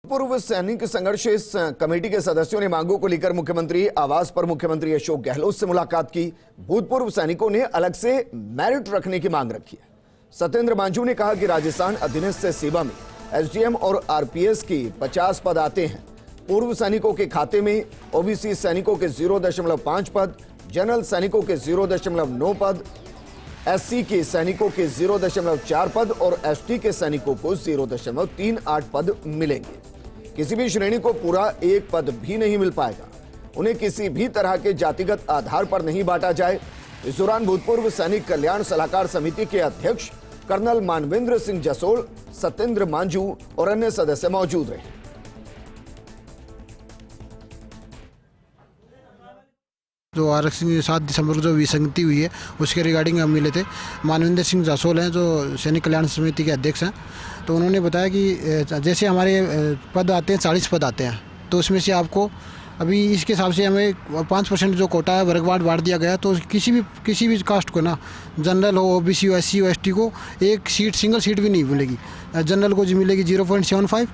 पूर्व सैनिक संघर्ष कमेटी के सदस्यों ने मांगों को लेकर मुख्यमंत्री आवास पर मुख्यमंत्री अशोक गहलोत से मुलाकात की। भूतपूर्व सैनिकों ने अलग से मेरिट रखने की मांग रखी है। सत्येंद्र मांझू ने कहा कि राजस्थान अधीनस्थ सेवा में एसडीएम और आरपीएस की 50 पद आते हैं। पूर्व सैनिकों के खाते में ओबीसी सैनिकों के 0.5 पद, जनरल सैनिकों के 0.9 पद, एससी के सैनिकों के 0.4 पद और एसटी के सैनिकों को 0.38 पद मिलेंगे। किसी भी श्रेणी को पूरा एक पद भी नहीं मिल पाएगा। उन्हें किसी भी तरह के जातिगत आधार पर नहीं बांटा जाए। इस दौरान भूतपूर्व सैनिक कल्याण सलाहकार समिति के अध्यक्ष कर्नल मानवेंद्र सिंह जसोल, सत्येंद्र मांझू और अन्य सदस्य मौजूद रहे। जो आरक्षण 7 दिसंबर को जो विसंगति हुई है उसके रिगार्डिंग हम मिले थे। मानवेंद्र सिंह जसोल हैं जो सैनिक कल्याण समिति के अध्यक्ष हैं। तो उन्होंने बताया कि जैसे हमारे पद आते हैं 40 पद आते हैं, तो उसमें से आपको अभी इसके हिसाब से हमें 5% जो कोटा है वर्गवार बांट दिया गया। तो किसी भी कास्ट को ना, जनरल हो, ओबीसी हो, एससी हो, एसटी को एक सीट, सिंगल सीट भी नहीं मिलेगी। जनरल को मिलेगी 0.75,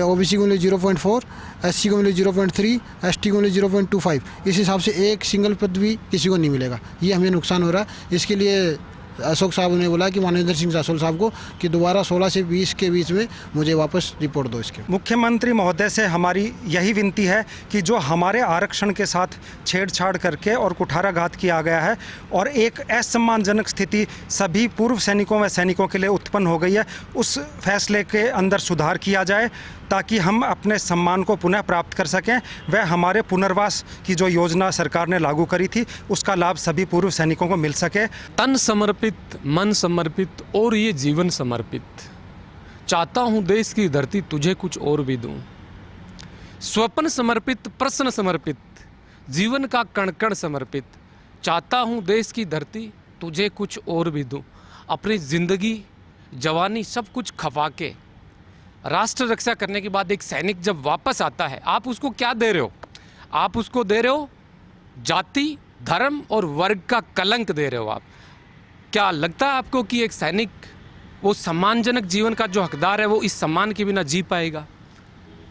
ओबीसी को मिलेगी 0.4, एससी को मिलेगी 0.3, एसटी को मिलेगी 0.25। इस हिसाब से एक सिंगल पद भी किसी को नहीं मिलेगा। ये हमें नुकसान हो रहा है। इसके लिए अशोक साहब ने बोला कि मानवेंद्र सिंह जासोल साहब को कि दोबारा 16 से 20 के बीच में मुझे वापस रिपोर्ट दो। इसके मुख्यमंत्री महोदय से हमारी यही विनती है कि जो हमारे आरक्षण के साथ छेड़छाड़ करके और कुठाराघात किया गया है और एक असम्मानजनक स्थिति सभी पूर्व सैनिकों व सैनिकों के लिए उत्पन्न हो गई है, उस फैसले के अंदर सुधार किया जाए ताकि हम अपने सम्मान को पुनः प्राप्त कर सकें। वह हमारे पुनर्वास की जो योजना सरकार ने लागू करी थी उसका लाभ सभी पूर्व सैनिकों को मिल सके। तन समर्पित, मन समर्पित और ये जीवन समर्पित, चाहता हूँ देश की धरती तुझे कुछ और भी दूँ। स्वप्न समर्पित, प्रश्न समर्पित, जीवन का कण कण समर्पित, चाहता हूँ देश की धरती तुझे कुछ और भी दूँ। अपनी जिंदगी, जवानी सब कुछ खपा के राष्ट्र रक्षा करने के बाद एक सैनिक जब वापस आता है, आप उसको क्या दे रहे हो? आप उसको दे रहे हो जाति, धर्म और वर्ग का कलंक दे रहे हो। आप क्या लगता है आपको कि एक सैनिक वो सम्मानजनक जीवन का जो हकदार है वो इस सम्मान के बिना जी पाएगा?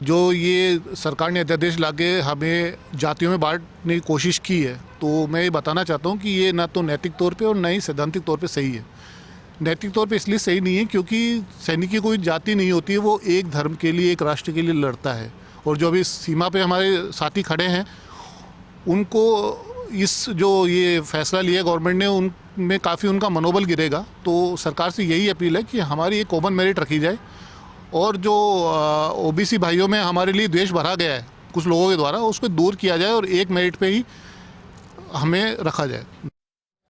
जो ये सरकार ने अध्यादेश लाके हमें जातियों में बांटने की कोशिश की है, तो मैं ये बताना चाहता हूँ कि ये ना तो नैतिक तौर पे और ना ही सैद्धांतिक तौर पे सही है। नैतिक तौर पे इसलिए सही नहीं है क्योंकि सैनिक की कोई जाति नहीं होती है, वो एक धर्म के लिए, एक राष्ट्र के लिए लड़ता है। और जो अभी सीमा पे हमारे साथी खड़े हैं, उनको इस जो ये फैसला लिया गवर्नमेंट ने, उनमें काफ़ी उनका मनोबल गिरेगा। तो सरकार से यही अपील है कि हमारी एक कॉमन मेरिट रखी जाए और जो ओबीसी भाइयों में हमारे लिए द्वेष भरा गया है कुछ लोगों के द्वारा, उसको दूर किया जाए और एक मेरिट पे ही हमें रखा जाए।